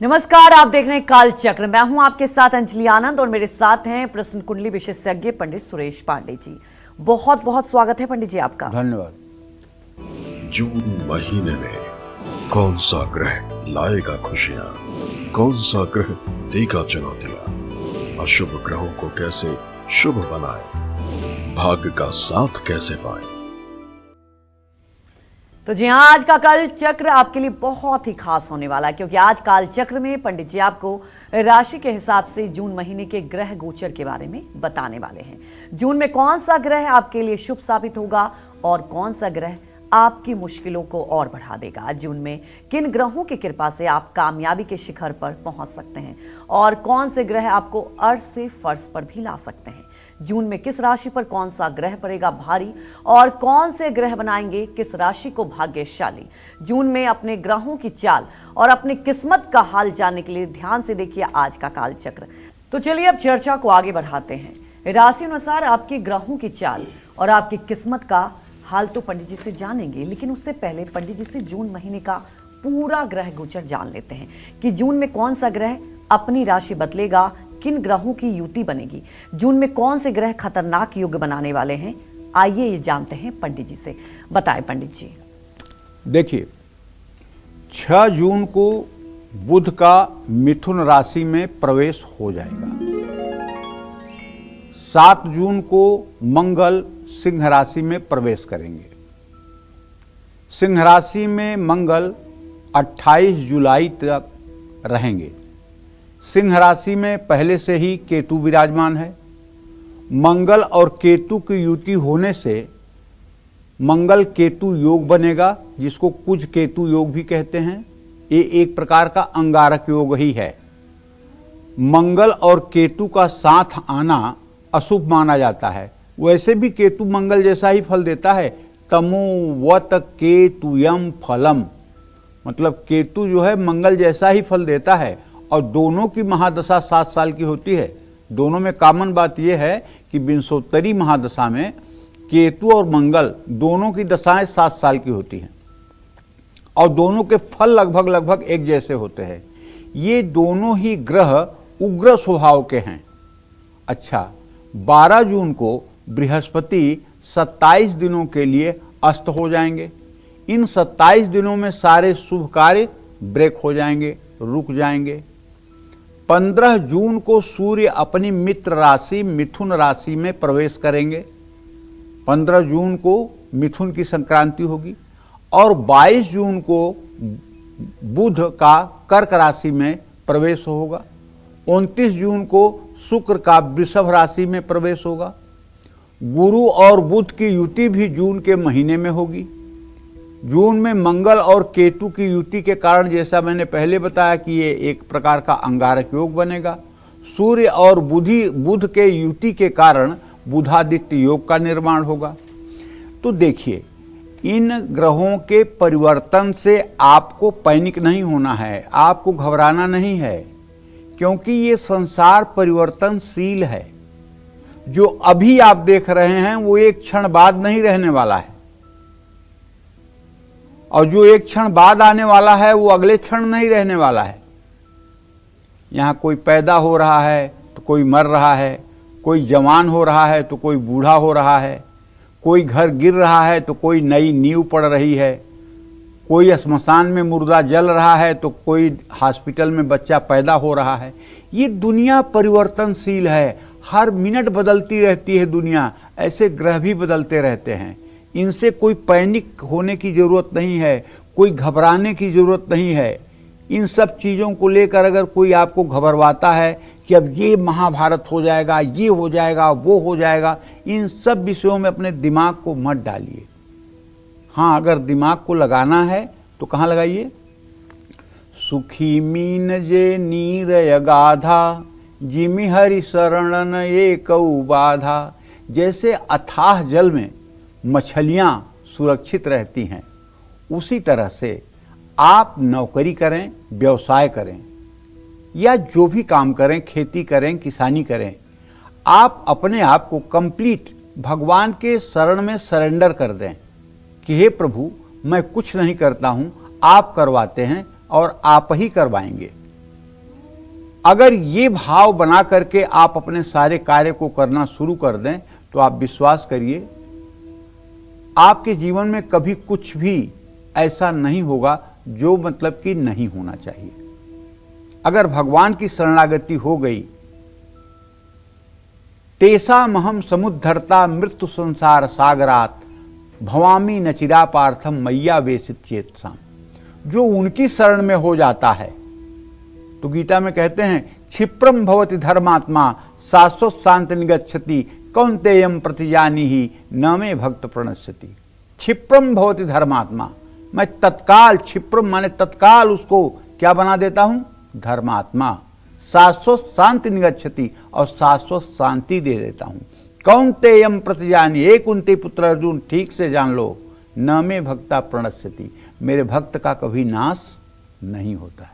नमस्कार, आप देख रहे हैं काल चक्र। मैं हूं आपके साथ अंजलि आनंद और मेरे साथ हैं प्रश्न कुंडली विशेषज्ञ पंडित सुरेश पांडे जी। बहुत बहुत स्वागत है पंडित जी आपका। धन्यवाद। जून महीने में कौन सा ग्रह लाएगा खुशियां, कौन सा ग्रह देगा चुनौतियां, अशुभ ग्रहों को कैसे शुभ बनाए, भाग्य का साथ कैसे पाए। तो जी हाँ, आज का काल चक्र आपके लिए बहुत ही खास होने वाला है, क्योंकि आज काल चक्र में पंडित जी आपको राशि के हिसाब से जून महीने के ग्रह गोचर के बारे में बताने वाले हैं। जून में कौन सा ग्रह आपके लिए शुभ साबित होगा और कौन सा ग्रह आपकी मुश्किलों को और बढ़ा देगा। जून में किन ग्रहों की कृपा से आप कामयाबी के शिखर पर पहुंच सकते हैं और कौन से ग्रह आपको अर्श से फर्श पर भी ला सकते हैं। जून में किस राशि पर कौन सा ग्रह पड़ेगा भारी और कौन से ग्रह बनाएंगे किस राशि को भाग्यशाली। जून में अपने ग्रहों की चाल और अपनी किस्मत का हाल जानने के लिए ध्यान से देखिए आज का काल चक्र। तो चलिए अब चर्चा को आगे बढ़ाते हैं। राशि अनुसार आपके ग्रहों की चाल और आपकी किस्मत का हाल तो पंडित जी से जानेंगे, लेकिन उससे पहले पंडित जी से जून महीने का पूरा ग्रह गोचर जान लेते हैं कि जून में कौन सा ग्रह अपनी राशि बदलेगा, किन ग्रहों की युति बनेगी, जून में कौन से ग्रह खतरनाक योग बनाने वाले हैं। आइए ये जानते हैं पंडित जी से। बताएं पंडित जी। देखिए, 6 जून को बुध का मिथुन राशि में प्रवेश हो जाएगा। 7 जून को मंगल सिंह राशि में प्रवेश करेंगे। सिंह राशि में मंगल 28 जुलाई तक रहेंगे। सिंह राशि में पहले से ही केतु विराजमान है। मंगल और केतु की युति होने से मंगल केतु योग बनेगा, जिसको कुज केतु योग भी कहते हैं। ये एक प्रकार का अंगारक योग ही है। मंगल और केतु का साथ आना अशुभ माना जाता है। वैसे भी केतु मंगल जैसा ही फल देता है। तमोवत केतुयम फलम, मतलब केतु जो है मंगल जैसा ही फल देता है। और दोनों की महादशा 7 साल की होती है। दोनों में कॉमन बात यह है कि विंशोत्तरी महादशा में केतु और मंगल दोनों की दशाएं 7 साल की होती हैं और दोनों के फल लगभग एक जैसे होते हैं। ये दोनों ही ग्रह उग्र स्वभाव के हैं। अच्छा, 12 जून को बृहस्पति 27 दिनों के लिए अस्त हो जाएंगे। इन 27 दिनों में सारे शुभ कार्य ब्रेक हो जाएंगे, रुक जाएंगे। 15 जून को सूर्य अपनी मित्र राशि मिथुन राशि में प्रवेश करेंगे। 15 जून को मिथुन की संक्रांति होगी और 22 जून को बुध का कर्क राशि में प्रवेश होगा। 29 जून को शुक्र का वृषभ राशि में प्रवेश होगा। गुरु और बुध की युति भी जून के महीने में होगी। जून में मंगल और केतु की युति के कारण, जैसा मैंने पहले बताया कि ये एक प्रकार का अंगारक योग बनेगा। सूर्य और बुध के युति के कारण बुधादित्य योग का निर्माण होगा। तो देखिए, इन ग्रहों के परिवर्तन से आपको पैनिक नहीं होना है, आपको घबराना नहीं है, क्योंकि ये संसार परिवर्तनशील है। जो अभी आप देख रहे हैं वो एक क्षण बाद नहीं रहने वाला है, और जो एक क्षण बाद आने वाला है वो अगले क्षण नहीं रहने वाला है। यहाँ कोई पैदा हो रहा है तो कोई मर रहा है, कोई जवान हो रहा है तो कोई बूढ़ा हो रहा है, कोई घर गिर रहा है तो कोई नई नींव पड़ रही है, कोई श्मशान में मुर्दा जल रहा है तो कोई हॉस्पिटल में बच्चा पैदा हो रहा है। ये दुनिया परिवर्तनशील है, हर मिनट बदलती रहती है दुनिया। ऐसे ग्रह भी बदलते रहते हैं। इनसे कोई पैनिक होने की ज़रूरत नहीं है, कोई घबराने की ज़रूरत नहीं है। इन सब चीज़ों को लेकर अगर कोई आपको घबरवाता है कि अब ये महाभारत हो जाएगा, ये हो जाएगा, वो हो जाएगा, इन सब विषयों में अपने दिमाग को मत डालिए। हाँ, अगर दिमाग को लगाना है तो कहाँ लगाइए? सुखी मीन जे नीर अगाधा, जिमि हरि शरणन एकौ बाधा। जैसे अथाह जल में मछलियाँ सुरक्षित रहती हैं, उसी तरह से आप नौकरी करें, व्यवसाय करें या जो भी काम करें, खेती करें, किसानी करें, आप अपने आप को कंप्लीट भगवान के शरण में सरेंडर कर दें कि हे प्रभु, मैं कुछ नहीं करता हूँ, आप करवाते हैं और आप ही करवाएंगे। अगर ये भाव बना करके आप अपने सारे कार्य को करना शुरू कर दें तो आप विश्वास करिए आपके जीवन में कभी कुछ भी ऐसा नहीं होगा जो मतलब कि नहीं होना चाहिए। अगर भगवान की शरणागति हो गई, तेसा महम समुद्धरता मृत्यु संसार सागरात भवामी नचिरा पार्थम मैया वेशित चेतसाम। जो उनकी शरण में हो जाता है तो गीता में कहते हैं क्षिप्रम भवति धर्मात्मा शाश्वत शांत निगच्छति कौन्तेयम प्रतिजानी ही न मे भक्त प्रणश्यति। क्षिप्रम भवति धर्मात्मा, मैं तत्काल, क्षिप्रम माने तत्काल उसको क्या बना देता हूं, धर्मात्मा। शाश्वत शांति निगच्छति, और शाश्वत शांति दे देता हूं। कौन्तेयम प्रतिजानी, एक कुंती पुत्र अर्जुन ठीक से जान लो, न मे भक्ता प्रणश्यति, मेरे भक्त का कभी नाश नहीं होता है।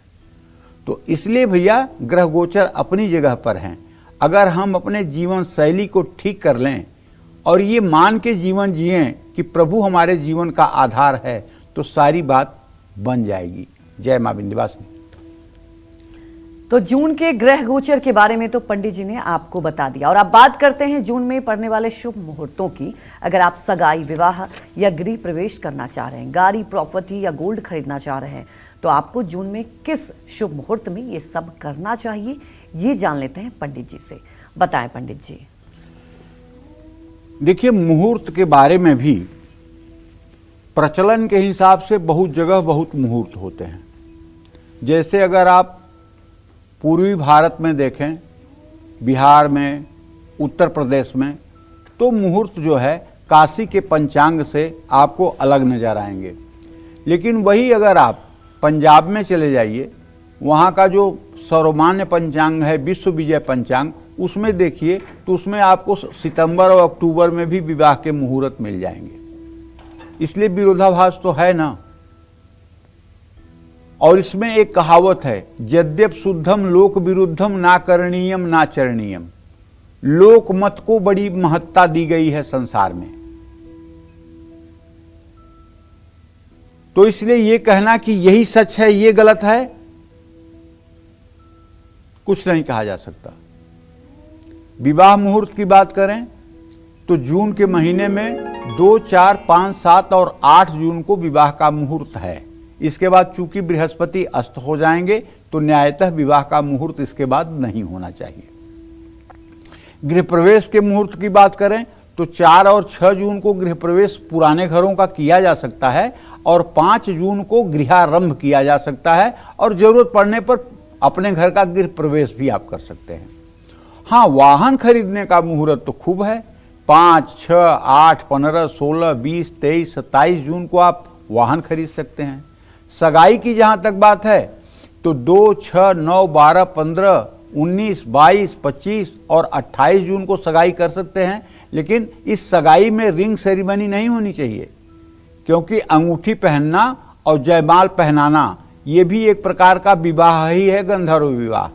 तो इसलिए भैया ग्रह गोचर अपनी जगह पर हैं। अगर हम अपने जीवन शैली को ठीक कर लें और ये मान के जीवन जिएं कि प्रभु हमारे जीवन का आधार है तो सारी बात बन जाएगी। जय मां विंध्यवासिनी। तो जून के ग्रह गोचर के बारे में तो पंडित जी ने आपको बता दिया, और अब बात करते हैं जून में पड़ने वाले शुभ मुहूर्तों की। अगर आप सगाई, विवाह या गृह प्रवेश करना चाह रहे हैं, गाड़ी, प्रॉपर्टी या गोल्ड खरीदना चाह रहे हैं, तो आपको जून में किस शुभ मुहूर्त में ये सब करना चाहिए, ये जान लेते हैं पंडित जी से। बताएं पंडित जी। देखिए, मुहूर्त के बारे में भी प्रचलन के हिसाब से बहुत जगह बहुत मुहूर्त होते हैं। जैसे अगर आप पूर्वी भारत में देखें, बिहार में, उत्तर प्रदेश में, तो मुहूर्त जो है काशी के पंचांग से आपको अलग नजर आएंगे। लेकिन वही अगर आप पंजाब में चले जाइए, वहाँ का जो सर्वमान्य पंचांग है, विश्व विजय पंचांग, उसमें देखिए तो उसमें आपको सितंबर और अक्टूबर में भी विवाह के मुहूर्त मिल जाएंगे। इसलिए विरोधाभास तो है ना। और इसमें एक कहावत है, यद्यप शुद्धम लोक विरुद्धम ना करणीयम ना चरणीयम। लोक मत को बड़ी महत्ता दी गई है संसार में। तो इसलिए ये कहना कि यही सच है, ये गलत है, कुछ नहीं कहा जा सकता। विवाह मुहूर्त की बात करें तो जून के महीने में 2, 4, 5, 7 और 8 जून को विवाह का मुहूर्त है। इसके बाद चूंकि बृहस्पति अस्त हो जाएंगे तो न्यायतः विवाह का मुहूर्त इसके बाद नहीं होना चाहिए। गृह प्रवेश के मुहूर्त की बात करें तो 4 और 6 जून को गृह प्रवेश पुराने घरों का किया जा सकता है, और 5 जून को गृहारंभ किया जा सकता है, और जरूरत पड़ने पर अपने घर का गृह प्रवेश भी आप कर सकते हैं। हाँ, वाहन खरीदने का मुहूर्त तो खूब है। 5, 6, 8, 15, 16, 20, 23, 27 जून को आप वाहन खरीद सकते हैं। सगाई की जहां तक बात है तो 2, 6, 9, 12, 15, 19, 22, 25 और 28 जून को सगाई कर सकते हैं। लेकिन इस सगाई में रिंग सेरेमनी नहीं होनी चाहिए, क्योंकि अंगूठी पहनना और जयमाल पहनाना ये भी एक प्रकार का विवाह ही है, गंधर्व विवाह।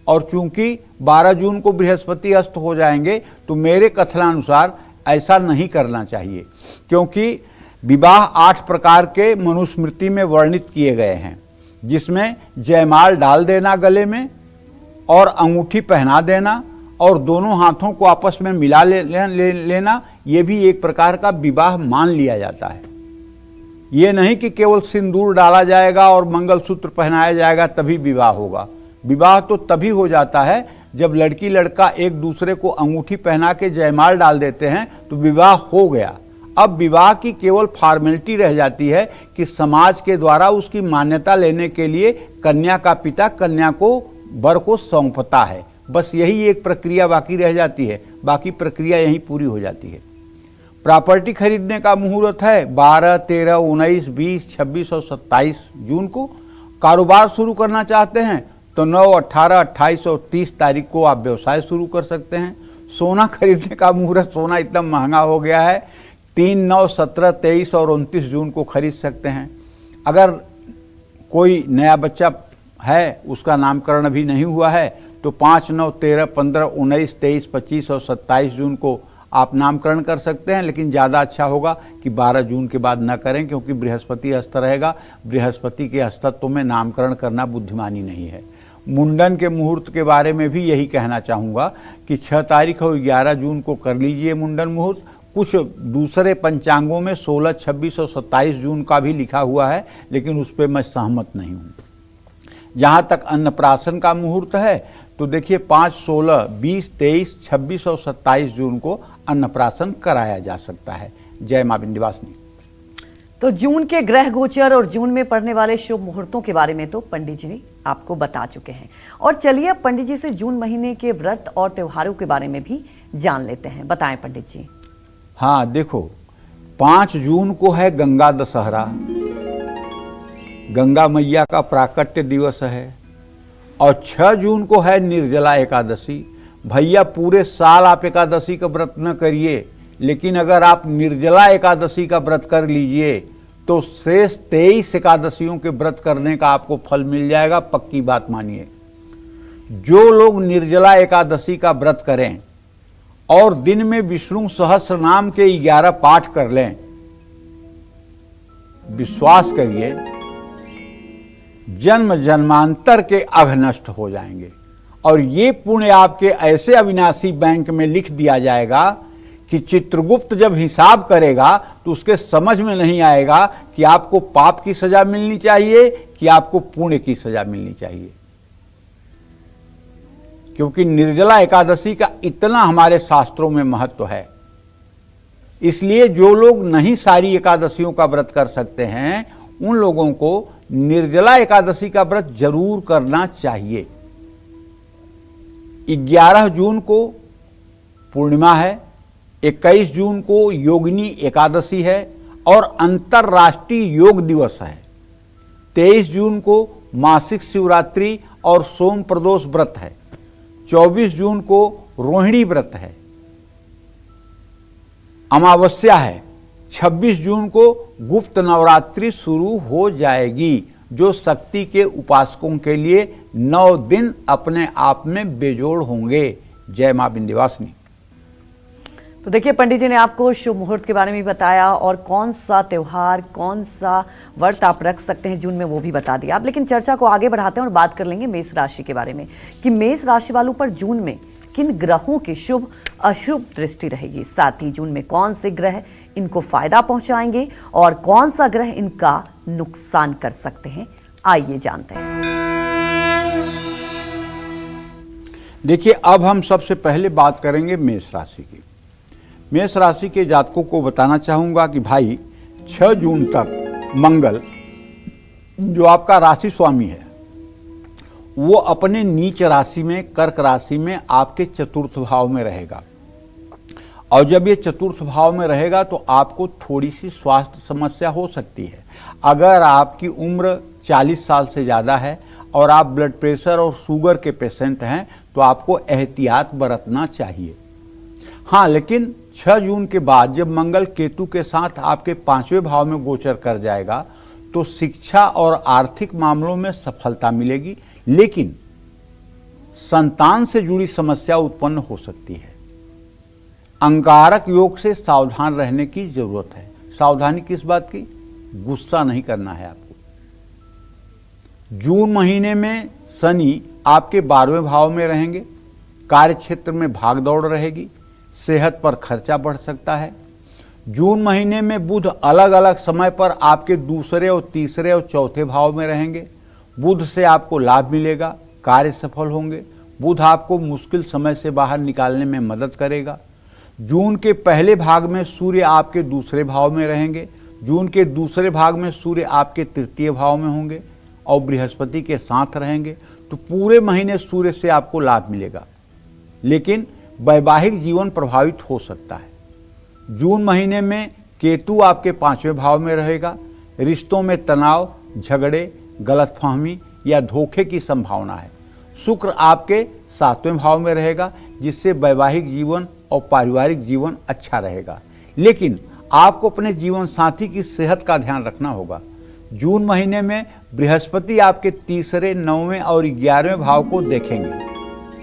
और चूंकि 12 जून को बृहस्पति अस्त हो जाएंगे तो मेरे कथनानुसार ऐसा नहीं करना चाहिए, क्योंकि विवाह 8 प्रकार के मनुस्मृति में वर्णित किए गए हैं, जिसमें जयमाल डाल देना गले में और अंगूठी पहना देना और दोनों हाथों को आपस में मिला लेना, ये भी एक प्रकार का विवाह मान लिया जाता है। ये नहीं कि केवल सिंदूर डाला जाएगा और मंगलसूत्र पहनाया जाएगा तभी विवाह होगा। विवाह तो तभी हो जाता है जब लड़की लड़का एक दूसरे को अंगूठी पहना के जयमाल डाल देते हैं तो विवाह हो गया। अब विवाह की केवल फॉर्मेलिटी रह जाती है कि समाज के द्वारा उसकी मान्यता लेने के लिए कन्या का पिता कन्या को वर को सौंपता है। बस यही एक प्रक्रिया बाकी रह जाती है, बाकी प्रक्रिया यहीं पूरी हो जाती है। प्रॉपर्टी खरीदने का मुहूर्त है 12, 13, 19, 20, 26 और 27 जून को। कारोबार शुरू करना चाहते हैं तो 9, 18, 28 और 30 तारीख को आप व्यवसाय शुरू कर सकते हैं। सोना खरीदने का मुहूर्त, सोना इतना महंगा हो गया है, 3, 9, 17, 23 और 29 जून को खरीद सकते हैं। अगर कोई नया बच्चा है, उसका नामकरण अभी नहीं हुआ है, तो 5, 9, 13, 15, 19, 23, 25 और 27 जून को आप नामकरण कर सकते हैं। लेकिन ज़्यादा अच्छा होगा कि 12 जून के बाद न करें, क्योंकि बृहस्पति अस्त रहेगा। बृहस्पति के अस्तत्व में नामकरण करना बुद्धिमानी नहीं है। मुंडन के मुहूर्त के बारे में भी यही कहना चाहूँगा कि 6 तारीख और 11 जून को कर लीजिए मुंडन मुहूर्त। कुछ दूसरे पंचांगों में 16, 26 और 27 जून का भी लिखा हुआ है, लेकिन उस पर मैं सहमत नहीं हूँ। जहाँ तक अन्नप्राशन का मुहूर्त है तो देखिए 5, 16, 20, 23, 26 और 27 जून को अन्नप्राशन कराया जा सकता है। जय मां विंध्यवासिनी। तो जून के ग्रह गोचर और जून में पड़ने वाले शुभ मुहूर्तों के बारे में तो पंडित जी ने आपको बता चुके हैं, और चलिए अब पंडित जी से जून महीने के व्रत और त्योहारों के बारे में भी जान लेते हैं। बताएं पंडित जी। हाँ देखो, 5 जून को है गंगा दशहरा, गंगा मैया का प्राकट्य दिवस है, और 6 जून को है निर्जला एकादशी। भैया पूरे साल आप एकादशी का व्रत न करिए, लेकिन अगर आप निर्जला एकादशी का व्रत कर लीजिए तो शेष 23 एकादशियों के व्रत करने का आपको फल मिल जाएगा, पक्की बात मानिए। जो लोग निर्जला एकादशी का व्रत करें और दिन में विष्णु सहस्त्र नाम के 11 पाठ कर लें, विश्वास करिए जन्म जन्मांतर के अघ नष्ट हो जाएंगे, और ये पुण्य आपके ऐसे अविनाशी बैंक में लिख दिया जाएगा कि चित्रगुप्त जब हिसाब करेगा तो उसके समझ में नहीं आएगा कि आपको पाप की सजा मिलनी चाहिए कि आपको पुण्य की सजा मिलनी चाहिए। क्योंकि निर्जला एकादशी का इतना हमारे शास्त्रों में महत्व है। इसलिए जो लोग नहीं सारी एकादशियों का व्रत कर सकते हैं, उन लोगों को निर्जला एकादशी का व्रत जरूर करना चाहिए। 11 जून को पूर्णिमा है, 21 जून को योगिनी एकादशी है और अंतर्राष्ट्रीय योग दिवस है। 23 जून को मासिक शिवरात्रि और सोम प्रदोष व्रत है। 24 जून को रोहिणी व्रत है, अमावस्या है। 26 जून को गुप्त नवरात्रि शुरू हो जाएगी, जो शक्ति के उपासकों के लिए 9 दिन अपने आप में बेजोड़ होंगे। जय मां विंध्यवासिनी। तो देखिए पंडित जी ने आपको शुभ मुहूर्त के बारे में बताया, और कौन सा त्योहार, कौन सा व्रत आप रख सकते हैं जून में, वो भी बता दिया आप। लेकिन चर्चा को आगे बढ़ाते हैं और बात कर लेंगे मेष राशि के बारे में, कि मेष राशि वालों पर जून में किन ग्रहों की शुभ अशुभ दृष्टि रहेगी। साथ ही जून में कौन से ग्रह इनको फायदा पहुंचाएंगे और कौन सा ग्रह इनका नुकसान कर सकते हैं, आइए जानते हैं। देखिए, अब हम सबसे पहले बात करेंगे मेष राशि की। मेष राशि के जातकों को बताना चाहूंगा कि भाई 6 जून तक मंगल, जो आपका राशि स्वामी है, वो अपने नीच राशि में, कर्क राशि में आपके चतुर्थ भाव में रहेगा। और जब ये चतुर्थ भाव में रहेगा तो आपको थोड़ी सी स्वास्थ्य समस्या हो सकती है। अगर आपकी उम्र 40 साल से ज़्यादा है और आप ब्लड प्रेशर और शुगर के पेशेंट हैं तो आपको एहतियात बरतना चाहिए। हाँ, लेकिन 6 जून के बाद जब मंगल केतु के साथ आपके 5वें भाव में गोचर कर जाएगा तो शिक्षा और आर्थिक मामलों में सफलता मिलेगी, लेकिन संतान से जुड़ी समस्या उत्पन्न हो सकती है। अंगारक योग से सावधान रहने की जरूरत है। सावधानी किस बात की? गुस्सा नहीं करना है आपको। जून महीने में शनि आपके 12वें भाव में रहेंगे, कार्य क्षेत्र में भाग दौड़ रहेगी, सेहत पर खर्चा बढ़ सकता है। जून महीने में बुध अलग अलग समय पर आपके 2रे और 3रे और 4थे भाव में रहेंगे। बुध से आपको लाभ मिलेगा, कार्य सफल होंगे। बुध आपको मुश्किल समय से बाहर निकालने में मदद करेगा। जून के पहले भाग में सूर्य आपके 2रे भाव में रहेंगे। जून के 2रे भाग में सूर्य आपके 3य भाव में होंगे और बृहस्पति के साथ रहेंगे, तो पूरे महीने सूर्य से आपको लाभ मिलेगा, लेकिन वैवाहिक जीवन प्रभावित हो सकता है। जून महीने में केतु आपके 5वें भाव में रहेगा। रिश्तों में तनाव, झगड़े, गलतफहमी या धोखे की संभावना है। शुक्र आपके 7वें भाव में रहेगा, जिससे वैवाहिक जीवन और पारिवारिक जीवन अच्छा रहेगा, लेकिन आपको अपने जीवन साथी की सेहत का ध्यान रखना होगा। जून महीने में बृहस्पति आपके 3रे, 9वें और 11वें भाव को देखेंगे।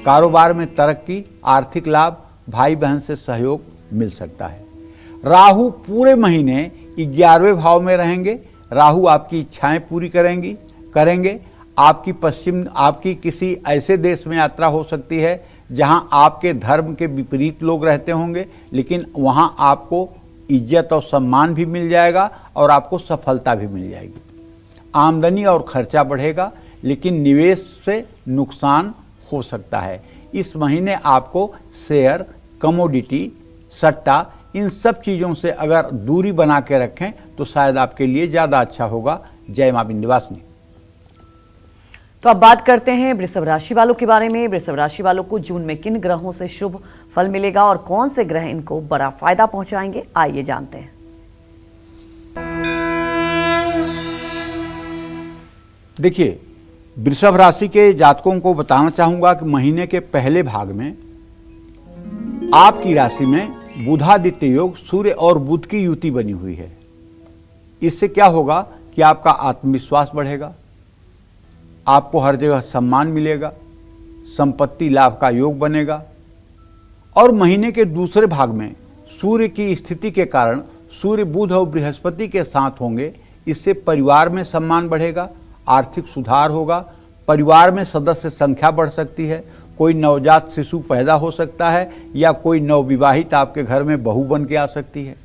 कारोबार में तरक्की, आर्थिक लाभ, भाई बहन से सहयोग मिल सकता है। राहु पूरे महीने 11वें भाव में रहेंगे। राहु आपकी इच्छाएं पूरी करेंगे। आपकी किसी ऐसे देश में यात्रा हो सकती है जहां आपके धर्म के विपरीत लोग रहते होंगे, लेकिन वहां आपको इज्जत और सम्मान भी मिल जाएगा और आपको सफलता भी मिल जाएगी। आमदनी और खर्चा बढ़ेगा, लेकिन निवेश से नुकसान हो सकता है। इस महीने आपको शेयर, कमोडिटी, सट्टा, इन सब चीज़ों से अगर दूरी बना के रखें तो शायद आपके लिए ज़्यादा अच्छा होगा। जय मां विंध्यवासिनी। तो अब बात करते हैं वृषभ राशि वालों के बारे में। वृषभ राशि वालों को जून में किन ग्रहों से शुभ फल मिलेगा और कौन से ग्रह इनको बड़ा फायदा पहुंचाएंगे, आइए जानते हैं। देखिए, वृषभ राशि के जातकों को बताना चाहूंगा कि महीने के पहले भाग में आपकी राशि में बुधादित्य योग, सूर्य और बुध की युति बनी हुई है। इससे क्या होगा कि आपका आत्मविश्वास बढ़ेगा, आपको हर जगह सम्मान मिलेगा, संपत्ति लाभ का योग बनेगा। और महीने के दूसरे भाग में सूर्य की स्थिति के कारण सूर्य, बुध और बृहस्पति के साथ होंगे। इससे परिवार में सम्मान बढ़ेगा, आर्थिक सुधार होगा, परिवार में सदस्य संख्या बढ़ सकती है, कोई नवजात शिशु पैदा हो सकता है या कोई नवविवाहित आपके घर में बहू बन के आ सकती है।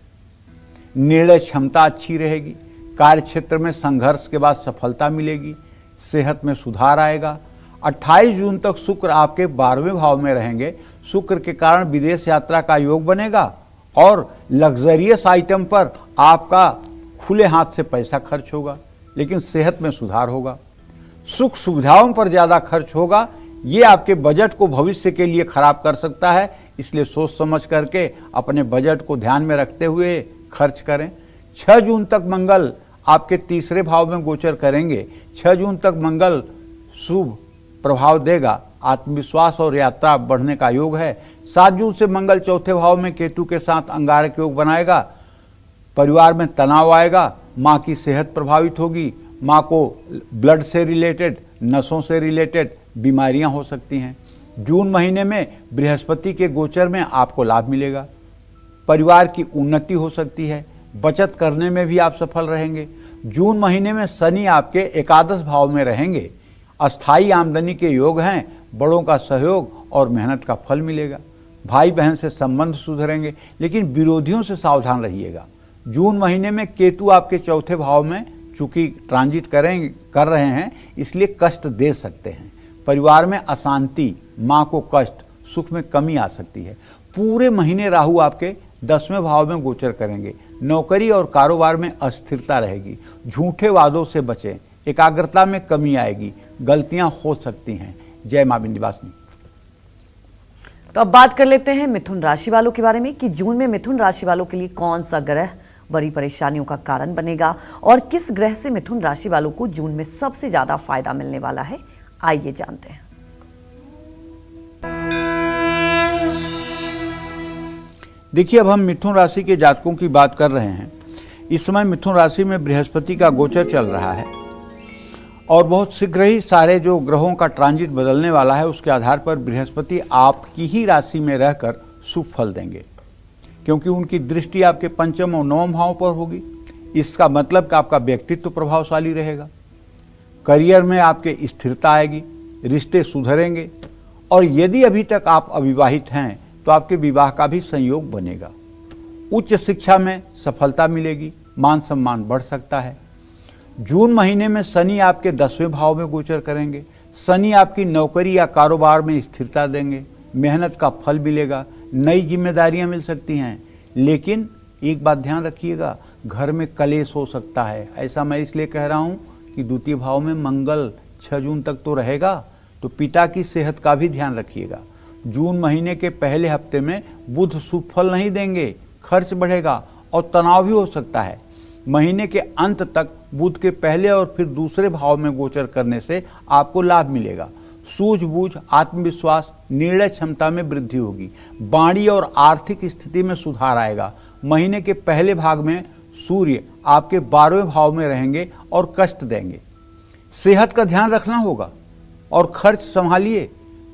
निर्णय क्षमता अच्छी रहेगी, कार्य क्षेत्र में संघर्ष के बाद सफलता मिलेगी, सेहत में सुधार आएगा। 28 जून तक शुक्र आपके 12वें भाव में रहेंगे। शुक्र के कारण विदेश यात्रा का योग बनेगा और लग्जरियस आइटम पर आपका खुले हाथ से पैसा खर्च होगा, लेकिन सेहत में सुधार होगा। सुख सुविधाओं पर ज़्यादा खर्च होगा, ये आपके बजट को भविष्य के लिए खराब कर सकता है। इसलिए सोच समझ करके अपने बजट को ध्यान में रखते हुए खर्च करें। 6 जून तक मंगल आपके तीसरे भाव में गोचर करेंगे। 6 जून तक मंगल शुभ प्रभाव देगा, आत्मविश्वास और यात्रा बढ़ने का योग है। 7 जून से मंगल चौथे भाव में केतु के साथ अंगारक योग बनाएगा। परिवार में तनाव आएगा, माँ की सेहत प्रभावित होगी, माँ को ब्लड से रिलेटेड, नसों से रिलेटेड बीमारियां हो सकती हैं। जून महीने में बृहस्पति के गोचर में आपको लाभ मिलेगा, परिवार की उन्नति हो सकती है, बचत करने में भी आप सफल रहेंगे। जून महीने में शनि आपके एकादश भाव में रहेंगे। अस्थायी आमदनी के योग हैं, बड़ों का सहयोग और मेहनत का फल मिलेगा। भाई बहन से संबंध सुधरेंगे, लेकिन विरोधियों से सावधान रहिएगा। जून महीने में केतु आपके चौथे भाव में चूंकि ट्रांजिट कर रहे हैं, इसलिए कष्ट दे सकते हैं। परिवार में अशांति, माँ को कष्ट, सुख में कमी आ सकती है। पूरे महीने राहु आपके 10वें भाव में गोचर करेंगे। नौकरी और कारोबार में अस्थिरता रहेगी। झूठे वादों से बचें, एकाग्रता में कमी आएगी, गलतियां हो सकती हैं। जय मां विंध्यवासिनी। तो अब बात कर लेते हैं मिथुन राशि वालों के बारे में कि जून में मिथुन राशि वालों के लिए कौन सा ग्रह बड़ी परेशानियों का कारण बनेगा और किस ग्रह से मिथुन राशि वालों को जून में सबसे ज्यादा फायदा मिलने वाला है, आइए जानते हैं। देखिए, अब हम मिथुन राशि के जातकों की बात कर रहे हैं। इस समय मिथुन राशि में बृहस्पति का गोचर चल रहा है और बहुत शीघ्र ही सारे जो ग्रहों का ट्रांजिट बदलने वाला है, उसके आधार पर बृहस्पति आपकी ही राशि में रहकर शुभ फल देंगे, क्योंकि उनकी दृष्टि आपके 5वें और 9वें भाव पर होगी। इसका मतलब कि आपका व्यक्तित्व प्रभावशाली रहेगा, करियर में आपके स्थिरता आएगी, रिश्ते सुधरेंगे और यदि अभी तक आप अविवाहित हैं तो आपके विवाह का भी संयोग बनेगा। उच्च शिक्षा में सफलता मिलेगी, मान सम्मान बढ़ सकता है। जून महीने में शनि आपके 10वें भाव में गोचर करेंगे। शनि आपकी नौकरी या कारोबार में स्थिरता देंगे, मेहनत का फल मिलेगा, नई जिम्मेदारियां मिल सकती हैं। लेकिन एक बात ध्यान रखिएगा, घर में कलेश हो सकता है। ऐसा मैं इसलिए कह रहा हूं कि द्वितीय भाव में मंगल 6 जून तक तो रहेगा, तो पिता की सेहत का भी ध्यान रखिएगा। जून महीने के पहले हफ्ते में बुध शुभ फल नहीं देंगे, खर्च बढ़ेगा और तनाव भी हो सकता है। महीने के अंत तक बुध के पहले और फिर दूसरे भाव में गोचर करने से आपको लाभ मिलेगा। सूझबूझ, आत्मविश्वास, निर्णय क्षमता में वृद्धि होगी। वाणी और आर्थिक स्थिति में सुधार आएगा। महीने के पहले भाग में सूर्य आपके 12वें भाव में रहेंगे और कष्ट देंगे। सेहत का ध्यान रखना होगा और खर्च संभालिए।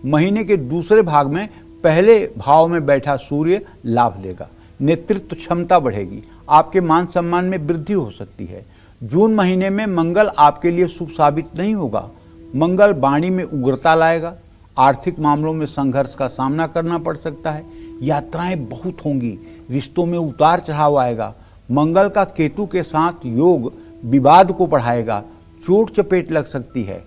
महीने के दूसरे भाग में पहले भाव में बैठा सूर्य लाभ देगा। नेतृत्व क्षमता बढ़ेगी, आपके मान सम्मान में वृद्धि हो सकती है। जून महीने में मंगल आपके लिए शुभ साबित नहीं होगा। मंगल वाणी में उग्रता लाएगा, आर्थिक मामलों में संघर्ष का सामना करना पड़ सकता है, यात्राएं बहुत होंगी, रिश्तों में उतार चढ़ाव आएगा। मंगल का केतु के साथ योग विवाद को बढ़ाएगा, चोट चपेट लग सकती है।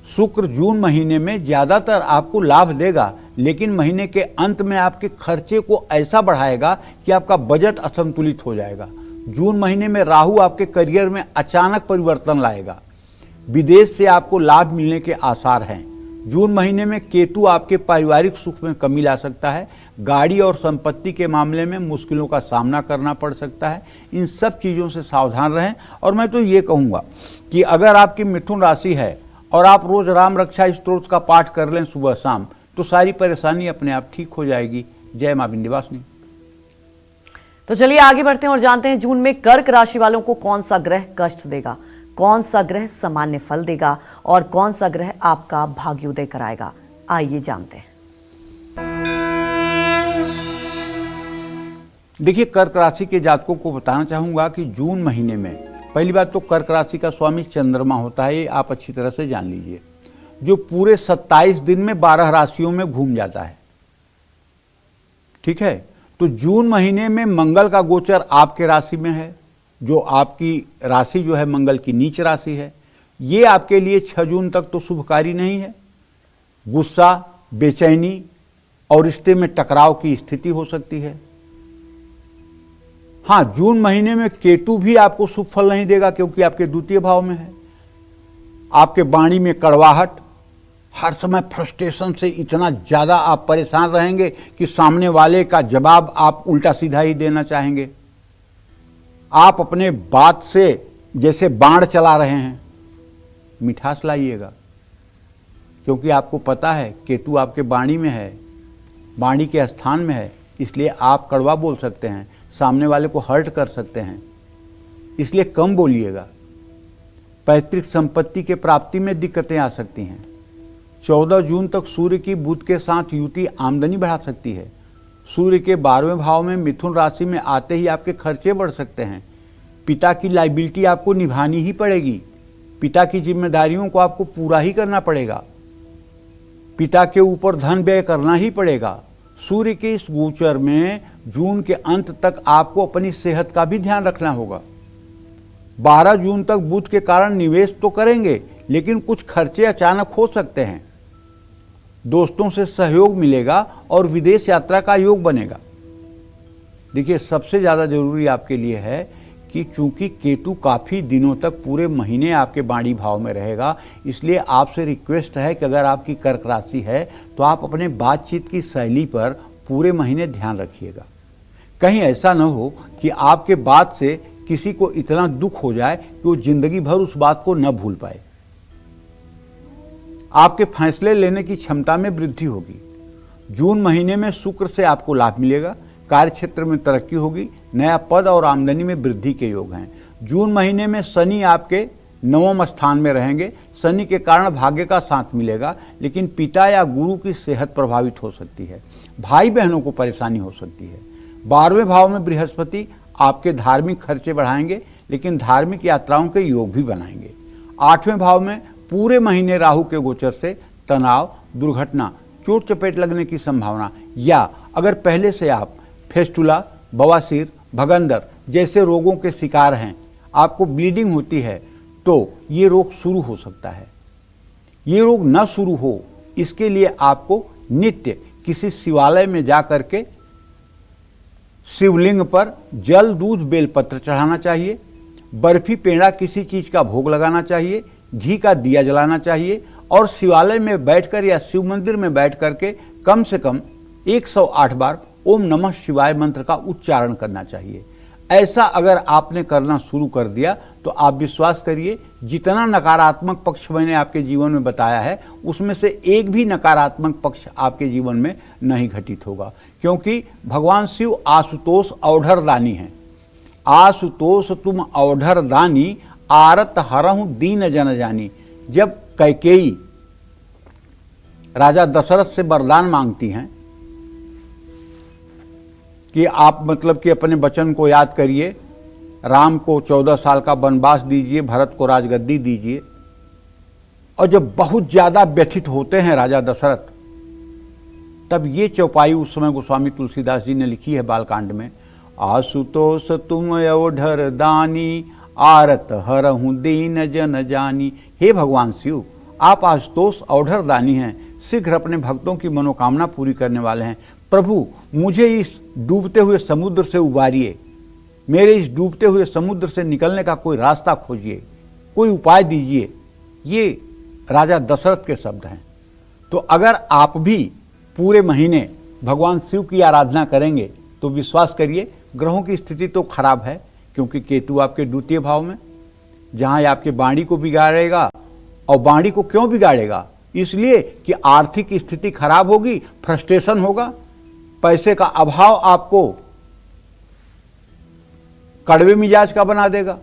शुक्र जून महीने में ज्यादातर आपको लाभ देगा, लेकिन महीने के अंत में आपके खर्चे को ऐसा बढ़ाएगा कि आपका बजट असंतुलित हो जाएगा। जून महीने में राहु आपके करियर में अचानक परिवर्तन लाएगा, विदेश से आपको लाभ मिलने के आसार हैं। जून महीने में केतु आपके पारिवारिक सुख में कमी ला सकता है, गाड़ी और संपत्ति के मामले में मुश्किलों का सामना करना पड़ सकता है। इन सब चीज़ों से सावधान रहें। और मैं तो ये कहूँगा कि अगर आपकी मिथुन राशि है और आप रोज राम रक्षा स्तोत्र का पाठ कर लें सुबह शाम, तो सारी परेशानी अपने आप ठीक हो जाएगी। जय मां विंध्यवासिनी। तो चलिए आगे बढ़ते हैं और जानते हैं जून में कर्क राशि वालों को कौन सा ग्रह कष्ट देगा, कौन सा ग्रह सामान्य फल देगा और कौन सा ग्रह आपका भाग्योदय कराएगा। आइए जानते हैं। देखिए, कर्क राशि के जातकों को बताना चाहूंगा कि जून महीने में पहली बात तो कर्क राशि का स्वामी चंद्रमा होता है, ये आप अच्छी तरह से जान लीजिए, जो पूरे 27 दिन में 12 राशियों में घूम जाता है। ठीक है, तो जून महीने में मंगल का गोचर आपके राशि में है, जो आपकी राशि जो है मंगल की नीच राशि है। ये आपके लिए 6 जून तक तो शुभकारी नहीं है। गुस्सा, बेचैनी और रिश्ते में टकराव की स्थिति हो सकती है। हाँ, जून महीने में केतु भी आपको शुभ फल नहीं देगा, क्योंकि आपके द्वितीय भाव में है। आपके वाणी में कड़वाहट, हर समय फ्रस्ट्रेशन से इतना ज़्यादा आप परेशान रहेंगे कि सामने वाले का जवाब आप उल्टा सीधा ही देना चाहेंगे। आप अपने बात से जैसे बाण चला रहे हैं। मिठास लाइएगा, क्योंकि आपको पता है केतु आपके वाणी में है, वाणी के स्थान में है, इसलिए आप कड़वा बोल सकते हैं, सामने वाले को हर्ट कर सकते हैं, इसलिए कम बोलिएगा। पैतृक संपत्ति के प्राप्ति में दिक्कतें आ सकती हैं। 14 जून तक सूर्य की बुध के साथ युति आमदनी बढ़ा सकती है। सूर्य के 12वें भाव में मिथुन राशि में आते ही आपके खर्चे बढ़ सकते हैं। पिता की लाइबिलिटी आपको निभानी ही पड़ेगी, पिता की जिम्मेदारियों को आपको पूरा ही करना पड़ेगा, पिता के ऊपर धन व्यय करना ही पड़ेगा। सूर्य के इस गोचर में जून के अंत तक आपको अपनी सेहत का भी ध्यान रखना होगा। 12 जून तक बुध के कारण निवेश तो करेंगे, लेकिन कुछ खर्चे अचानक हो सकते हैं। दोस्तों से सहयोग मिलेगा और विदेश यात्रा का योग बनेगा। देखिए, सबसे ज़्यादा जरूरी आपके लिए है कि चूंकि केतु काफ़ी दिनों तक पूरे महीने आपके वाणी भाव में रहेगा, इसलिए आपसे रिक्वेस्ट है कि अगर आपकी कर्क राशि है तो आप अपने बातचीत की शैली पर पूरे महीने ध्यान रखिएगा। कहीं ऐसा न हो कि आपके बात से किसी को इतना दुख हो जाए कि वो जिंदगी भर उस बात को न भूल पाए। आपके फैसले लेने की क्षमता में वृद्धि होगी। जून महीने में शुक्र से आपको लाभ मिलेगा, कार्य क्षेत्र में तरक्की होगी, नया पद और आमदनी में वृद्धि के योग हैं। जून महीने में शनि आपके 9वें स्थान में रहेंगे। शनि के कारण भाग्य का साथ मिलेगा, लेकिन पिता या गुरु की सेहत प्रभावित हो सकती है, भाई बहनों को परेशानी हो सकती है। 12वें भाव में बृहस्पति आपके धार्मिक खर्चे बढ़ाएंगे, लेकिन धार्मिक यात्राओं के योग भी बनाएंगे। 8वें भाव में पूरे महीने राहु के गोचर से तनाव, दुर्घटना, चोट चपेट लगने की संभावना, या अगर पहले से आप फेस्टुला, बवासीर, भगंदर जैसे रोगों के शिकार हैं, आपको ब्लीडिंग होती है, तो ये रोग शुरू हो सकता है। ये रोग न शुरू हो, इसके लिए आपको नित्य किसी शिवालय में जा करके शिवलिंग पर जल, दूध, बेलपत्र चढ़ाना चाहिए, बर्फी, पेड़ा किसी चीज का भोग लगाना चाहिए, घी का दिया जलाना चाहिए और शिवालय में बैठकर या शिव मंदिर में बैठ करके कम से कम 108 बार ओम नमः शिवाय मंत्र का उच्चारण करना चाहिए। ऐसा अगर आपने करना शुरू कर दिया तो आप विश्वास करिए, जितना नकारात्मक पक्ष मैंने आपके जीवन में बताया है, उसमें से एक भी नकारात्मक पक्ष आपके जीवन में नहीं घटित होगा, क्योंकि भगवान शिव आशुतोष औढ़र दानी हैं। आशुतोष तुम औढ़र दानी, आरत हरहु दीन जन जानी। जब कैकेयी राजा दशरथ से वरदान मांगती हैं कि आप मतलब कि अपने वचन को याद करिए, राम को 14 साल का वनवास दीजिए, भरत को राजगद्दी दीजिए, और जब बहुत ज्यादा व्यथित होते हैं राजा दशरथ, तब ये चौपाई उस समय गोस्वामी तुलसीदास जी ने लिखी है बालकांड में। आशुतोष तुम अवधर दानी, आरत हरहु दीन जन जानी। हे भगवान शिव, आप आशुतोष अवधर दानी हैं, शीघ्र अपने भक्तों की मनोकामना पूरी करने वाले हैं। प्रभु, मुझे इस डूबते हुए समुद्र से उबारिए, मेरे इस डूबते हुए समुद्र से निकलने का कोई रास्ता खोजिए, कोई उपाय दीजिए। ये राजा दशरथ के शब्द हैं। तो अगर आप भी पूरे महीने भगवान शिव की आराधना करेंगे तो विश्वास करिए ग्रहों की स्थिति तो खराब है, क्योंकि केतु आपके द्वितीय भाव में, जहां आपके वाणी को बिगाड़ेगा। और वाणी को क्यों बिगाड़ेगा? इसलिए कि आर्थिक स्थिति खराब होगी, फ्रस्ट्रेशन होगा, पैसे का अभाव आपको कड़वे मिजाज का बना देगा।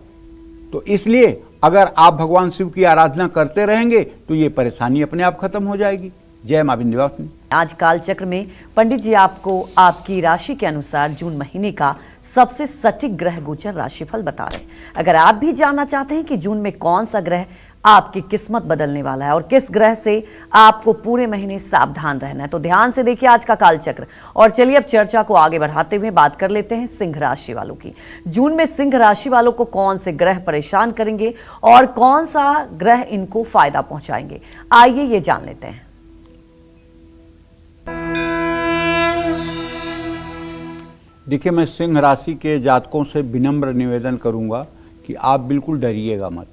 तो इसलिए अगर आप भगवान शिव की आराधना करते रहेंगे तो ये परेशानी अपने आप खत्म हो जाएगी। जय मां विंध्यवासिनी। आज काल चक्र में पंडित जी आपको आपकी राशि के अनुसार जून महीने का सबसे सटीक ग्रह गोचर राशिफल बता रहे हैं। अगर आप भी जानना चाहते हैं कि जून में कौन सा ग्रह आपकी किस्मत बदलने वाला है और किस ग्रह से आपको पूरे महीने सावधान रहना है, तो ध्यान से देखिए आज का काल चक्र। और चलिए अब चर्चा को आगे बढ़ाते हुए बात कर लेते हैं सिंह राशि वालों की। जून में सिंह राशि वालों को कौन से ग्रह परेशान करेंगे और कौन सा ग्रह इनको फायदा पहुंचाएंगे, आइए ये जान लेते हैं। देखिए, मैं सिंह राशि के जातकों से विनम्र निवेदन करूंगा कि आप बिल्कुल डरिएगा मत,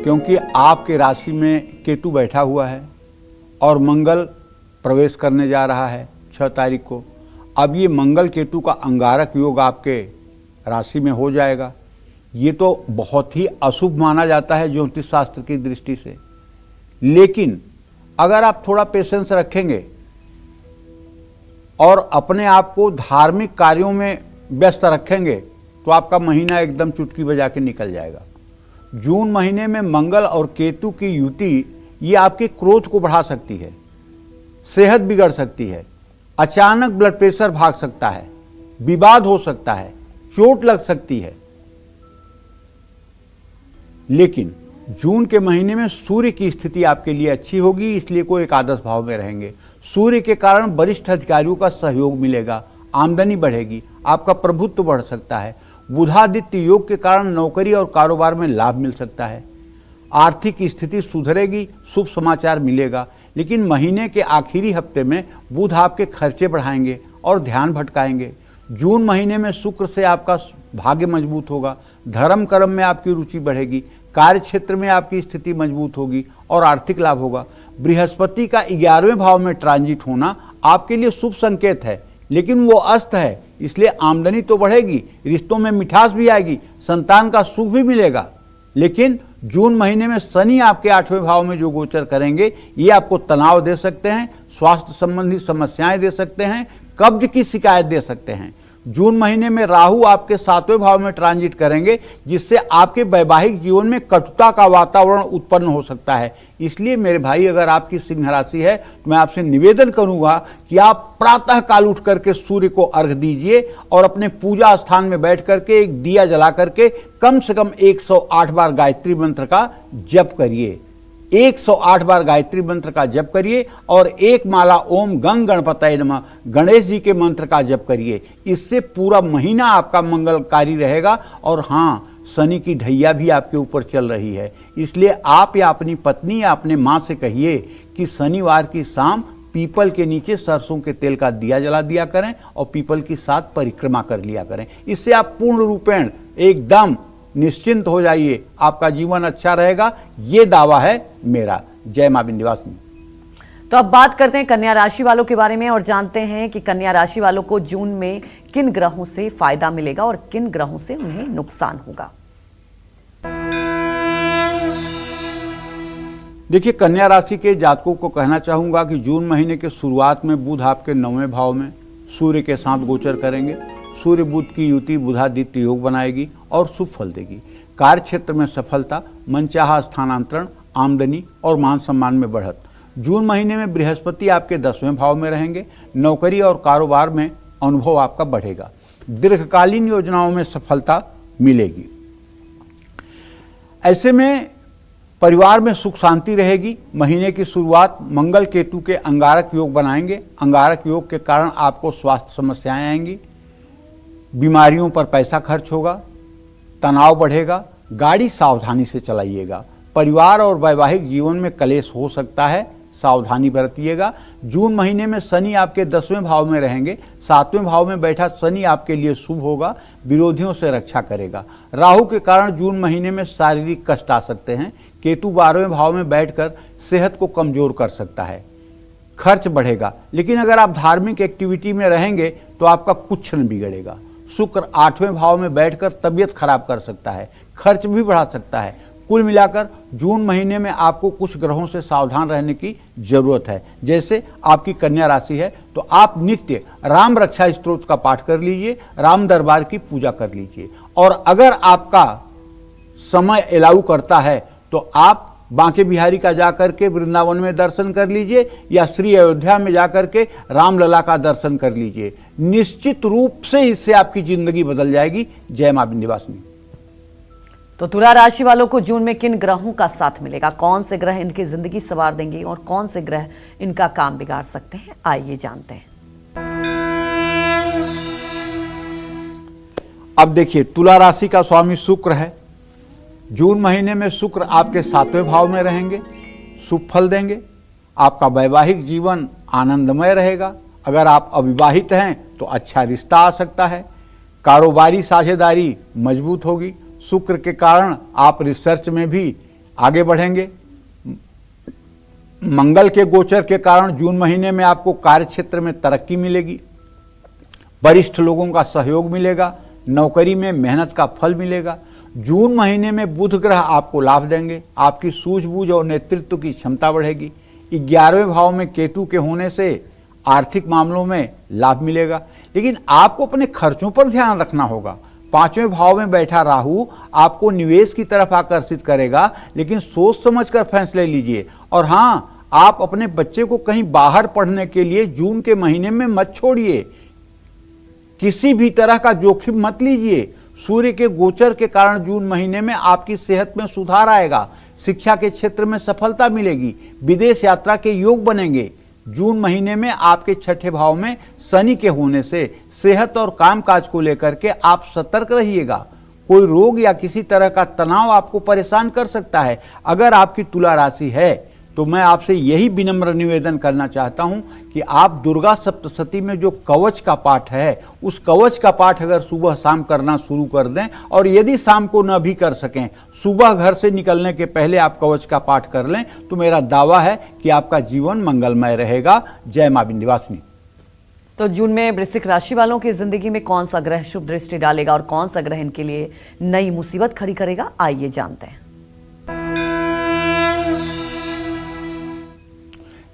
क्योंकि आपके राशि में केतु बैठा हुआ है और मंगल प्रवेश करने जा रहा है 6 तारीख को। अब ये मंगल केतु का अंगारक योग आपके राशि में हो जाएगा। ये तो बहुत ही अशुभ माना जाता है ज्योतिष शास्त्र की दृष्टि से, लेकिन अगर आप थोड़ा पेशेंस रखेंगे और अपने आप को धार्मिक कार्यों में व्यस्त रखेंगे तो आपका महीना एकदम चुटकी बजा के निकल जाएगा। जून महीने में मंगल और केतु की युति ये आपके क्रोध को बढ़ा सकती है, सेहत बिगड़ सकती है, अचानक ब्लड प्रेशर भाग सकता है, विवाद हो सकता है, चोट लग सकती है। लेकिन जून के महीने में सूर्य की स्थिति आपके लिए अच्छी होगी, इसलिए कोई एकादश भाव में रहेंगे। सूर्य के कारण वरिष्ठ अधिकारियों का सहयोग मिलेगा, आमदनी बढ़ेगी, आपका प्रभुत्व बढ़ सकता है। बुधादित्य योग के कारण नौकरी और कारोबार में लाभ मिल सकता है। आर्थिक स्थिति सुधरेगी, शुभ समाचार मिलेगा। लेकिन महीने के आखिरी हफ्ते में बुध आपके खर्चे बढ़ाएंगे और ध्यान भटकाएंगे। जून महीने में शुक्र से आपका भाग्य मजबूत होगा, धर्म कर्म में आपकी रुचि बढ़ेगी, कार्य क्षेत्र में आपकी स्थिति मजबूत होगी और आर्थिक लाभ होगा। बृहस्पति का 11वें भाव में ट्रांजिट होना आपके लिए शुभ संकेत है, लेकिन वो अस्त है, इसलिए आमदनी तो बढ़ेगी, रिश्तों में मिठास भी आएगी, संतान का सुख भी मिलेगा। लेकिन जून महीने में शनि आपके 8वें भाव में जो गोचर करेंगे ये आपको तनाव दे सकते हैं, स्वास्थ्य संबंधी समस्याएं दे सकते हैं, कब्ज की शिकायत दे सकते हैं। जून महीने में राहु आपके 7वें भाव में ट्रांजिट करेंगे, जिससे आपके वैवाहिक जीवन में कटुता का वातावरण उत्पन्न हो सकता है। इसलिए मेरे भाई, अगर आपकी सिंह राशि है तो मैं आपसे निवेदन करूंगा कि आप प्रातः काल उठ करके सूर्य को अर्घ दीजिए और अपने पूजा स्थान में बैठ करके एक दिया जला करके कम से कम 108 बार गायत्री मंत्र का जप करिए। 108 बार गायत्री मंत्र का जप करिए और एक माला ओम गंग गणपतये नमः गणेश जी के मंत्र का जप करिए। इससे पूरा महीना आपका मंगलकारी रहेगा। और हाँ, शनि की ढैया भी आपके ऊपर चल रही है, इसलिए आप या अपनी पत्नी या अपने माँ से कहिए कि शनिवार की शाम पीपल के नीचे सरसों के तेल का दिया जला दिया करें और पीपल की साथ परिक्रमा कर लिया करें। इससे आप पूर्ण रूपेण एकदम निश्चिंत हो जाइए, आपका जीवन अच्छा रहेगा, ये दावा है मेरा। जय मां विंध्यवासिनी। तो अब बात करते हैं कन्या राशि वालों के बारे में और जानते हैं कि कन्या राशि वालों को जून में किन ग्रहों से फायदा मिलेगा और किन ग्रहों से उन्हें नुकसान होगा। देखिए, कन्या राशि के जातकों को कहना चाहूंगा कि जून महीने के शुरुआत में बुध आपके 9वें भाव में सूर्य के साथ गोचर करेंगे। सूर्य बुध की युति बुधादित्य योग बनाएगी और शुभ फल देगी। कार्य क्षेत्र में सफलता, मनचाहा स्थानांतरण, आमदनी और मान सम्मान में बढ़त। जून महीने में बृहस्पति आपके 10वें भाव में रहेंगे। नौकरी और कारोबार में अनुभव आपका बढ़ेगा। दीर्घकालीन योजनाओं में सफलता मिलेगी। ऐसे में परिवार में सुख शांति रहेगी। महीने की शुरुआत मंगल केतु के अंगारक योग बनाएंगे। अंगारक योग के कारण आपको स्वास्थ्य समस्याएं आएंगी, बीमारियों पर पैसा खर्च होगा, तनाव बढ़ेगा। गाड़ी सावधानी से चलाइएगा। परिवार और वैवाहिक जीवन में कलेश हो सकता है, सावधानी बरतिएगा। जून महीने में शनि आपके 10वें भाव में रहेंगे। 7वें भाव में बैठा शनि आपके लिए शुभ होगा, विरोधियों से रक्षा करेगा। राहु के कारण जून महीने में शारीरिक कष्ट आ सकते हैं। केतु 12वें भाव में बैठकर सेहत को कमजोर कर सकता है, खर्च बढ़ेगा। लेकिन अगर आप धार्मिक एक्टिविटी में रहेंगे तो आपका कुछ न बिगड़ेगा। शुक्र 8वें भाव में बैठकर तबीयत खराब कर सकता है, खर्च भी बढ़ा सकता है। कुल मिलाकर जून महीने में आपको कुछ ग्रहों से सावधान रहने की जरूरत है। जैसे आपकी कन्या राशि है तो आप नित्य राम रक्षा स्तोत्र का पाठ कर लीजिए, राम दरबार की पूजा कर लीजिए। और अगर आपका समय अलाउ करता है तो आप बांके बिहारी का जाकर के वृंदावन में दर्शन कर लीजिए या श्री अयोध्या में जाकर के रामलला का दर्शन कर लीजिए। निश्चित रूप से इससे आपकी जिंदगी बदल जाएगी। जय मां विंध्यवासिनी। तो तुला राशि वालों को जून में किन ग्रहों का साथ मिलेगा, कौन से ग्रह इनकी जिंदगी संवार देंगे और कौन से ग्रह इनका काम बिगाड़ सकते हैं, आइए जानते हैं। अब देखिए, तुला राशि का स्वामी शुक्र है। जून महीने में शुक्र आपके 7वें भाव में रहेंगे, शुभ फल देंगे। आपका वैवाहिक जीवन आनंदमय रहेगा। अगर आप अविवाहित हैं तो अच्छा रिश्ता आ सकता है। कारोबारी साझेदारी मजबूत होगी। शुक्र के कारण आप रिसर्च में भी आगे बढ़ेंगे। मंगल के गोचर के कारण जून महीने में आपको कार्य क्षेत्र में तरक्की मिलेगी, वरिष्ठ लोगों का सहयोग मिलेगा, नौकरी में मेहनत का फल मिलेगा। जून महीने में बुध ग्रह आपको लाभ देंगे। आपकी सूझबूझ और नेतृत्व की क्षमता बढ़ेगी। 11वें भाव में केतु के होने से आर्थिक मामलों में लाभ मिलेगा, लेकिन आपको अपने खर्चों पर ध्यान रखना होगा। 5वें भाव में बैठा राहु आपको निवेश की तरफ आकर्षित करेगा, लेकिन सोच समझकर फैसले लीजिए। और हाँ, आप अपने बच्चे को कहीं बाहर पढ़ने के लिए जून के महीने में मत छोड़िए। किसी भी तरह का जोखिम मत लीजिए। सूर्य के गोचर के कारण जून महीने में आपकी सेहत में सुधार आएगा। शिक्षा के क्षेत्र में सफलता मिलेगी। विदेश यात्रा के योग बनेंगे। जून महीने में आपके 6ठे भाव में शनि के होने से सेहत और कामकाज को लेकर के आप सतर्क रहिएगा। कोई रोग या किसी तरह का तनाव आपको परेशान कर सकता है। अगर आपकी तुला राशि है तो मैं आपसे यही विनम्र निवेदन करना चाहता हूं कि आप दुर्गा सप्तशती में जो कवच का पाठ है, उस कवच का पाठ अगर सुबह शाम करना शुरू कर दें, और यदि शाम को न भी कर सकें, सुबह घर से निकलने के पहले आप कवच का पाठ कर लें, तो मेरा दावा है कि आपका जीवन मंगलमय रहेगा। जय मां विंध्यवासिनी। तो जून में वृश्चिक राशि वालों की जिंदगी में कौन सा ग्रह शुभ दृष्टि डालेगा और कौन सा ग्रह इनके लिए नई मुसीबत खड़ी करेगा, आइए जानते हैं।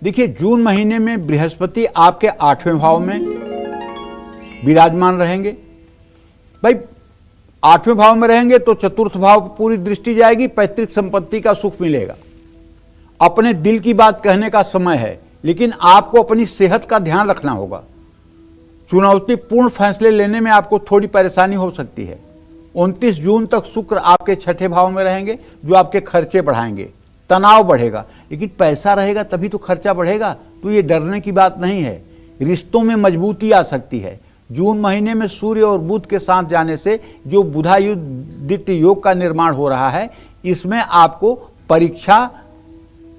देखिए, जून महीने में बृहस्पति आपके 8वें भाव में विराजमान रहेंगे। भाई 8वें भाव में रहेंगे तो चतुर्थ भाव पर पूरी दृष्टि जाएगी। पैतृक संपत्ति का सुख मिलेगा। अपने दिल की बात कहने का समय है, लेकिन आपको अपनी सेहत का ध्यान रखना होगा। चुनौतीपूर्ण फैसले लेने में आपको थोड़ी परेशानी हो सकती है। 29 जून तक शुक्र आपके 6ठे भाव में रहेंगे, जो आपके खर्चे बढ़ाएंगे, तनाव बढ़ेगा। लेकिन पैसा रहेगा तभी तो खर्चा बढ़ेगा, तो ये डरने की बात नहीं है। रिश्तों में मजबूती आ सकती है। जून महीने में सूर्य और बुध के साथ जाने से जो बुधायुद्ध योग का निर्माण हो रहा है, इसमें आपको परीक्षा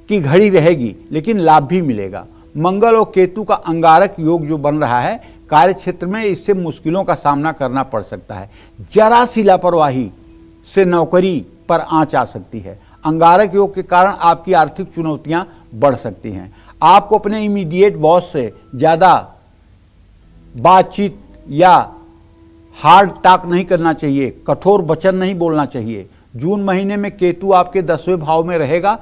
की घड़ी रहेगी, लेकिन लाभ भी मिलेगा। मंगल और केतु का अंगारक योग जो बन रहा है, कार्य क्षेत्र में इससे मुश्किलों का सामना करना पड़ सकता है। जरा सी लापरवाही से नौकरी पर आंच आ सकती है। अंगारक योग के कारण आपकी आर्थिक चुनौतियां बढ़ सकती हैं। आपको अपने इमीडिएट बॉस से ज़्यादा बातचीत या हार्ड टॉक नहीं करना चाहिए, कठोर वचन नहीं बोलना चाहिए। जून महीने में केतु आपके 10वें भाव में रहेगा।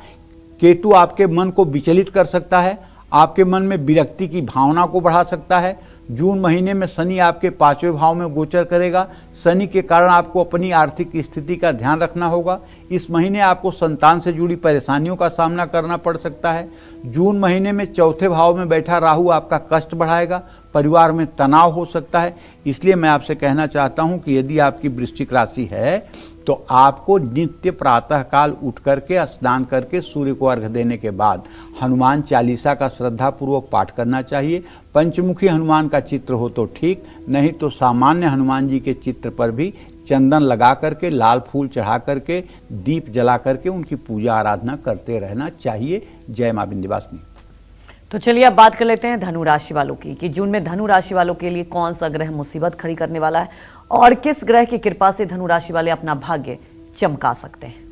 केतु आपके मन को विचलित कर सकता है, आपके मन में विरक्ति की भावना को बढ़ा सकता है। जून महीने में शनि आपके 5वें भाव में गोचर करेगा। शनि के कारण आपको अपनी आर्थिक स्थिति का ध्यान रखना होगा। इस महीने आपको संतान से जुड़ी परेशानियों का सामना करना पड़ सकता है। जून महीने में 4थे भाव में बैठा राहु आपका कष्ट बढ़ाएगा। परिवार में तनाव हो सकता है। इसलिए मैं आपसे कहना चाहता हूं कि यदि आपकी वृश्चिक राशि है तो आपको नित्य प्रातःकाल उठ करके स्नान करके सूर्य को अर्घ्य देने के बाद हनुमान चालीसा का श्रद्धापूर्वक पाठ करना चाहिए। पंचमुखी हनुमान का चित्र हो तो ठीक, नहीं तो सामान्य हनुमान जी के चित्र पर भी चंदन लगा करके, लाल फूल चढ़ा करके, दीप जला करके उनकी पूजा आराधना करते रहना चाहिए। जय मां विंध्यवासिनी। तो चलिए अब बात कर लेते हैं धनु राशि वालों की कि जून में धनु राशि वालों के लिए कौन सा ग्रह मुसीबत खड़ी करने वाला है और किस ग्रह की कृपा से धनु राशि वाले अपना भाग्य चमका सकते हैं।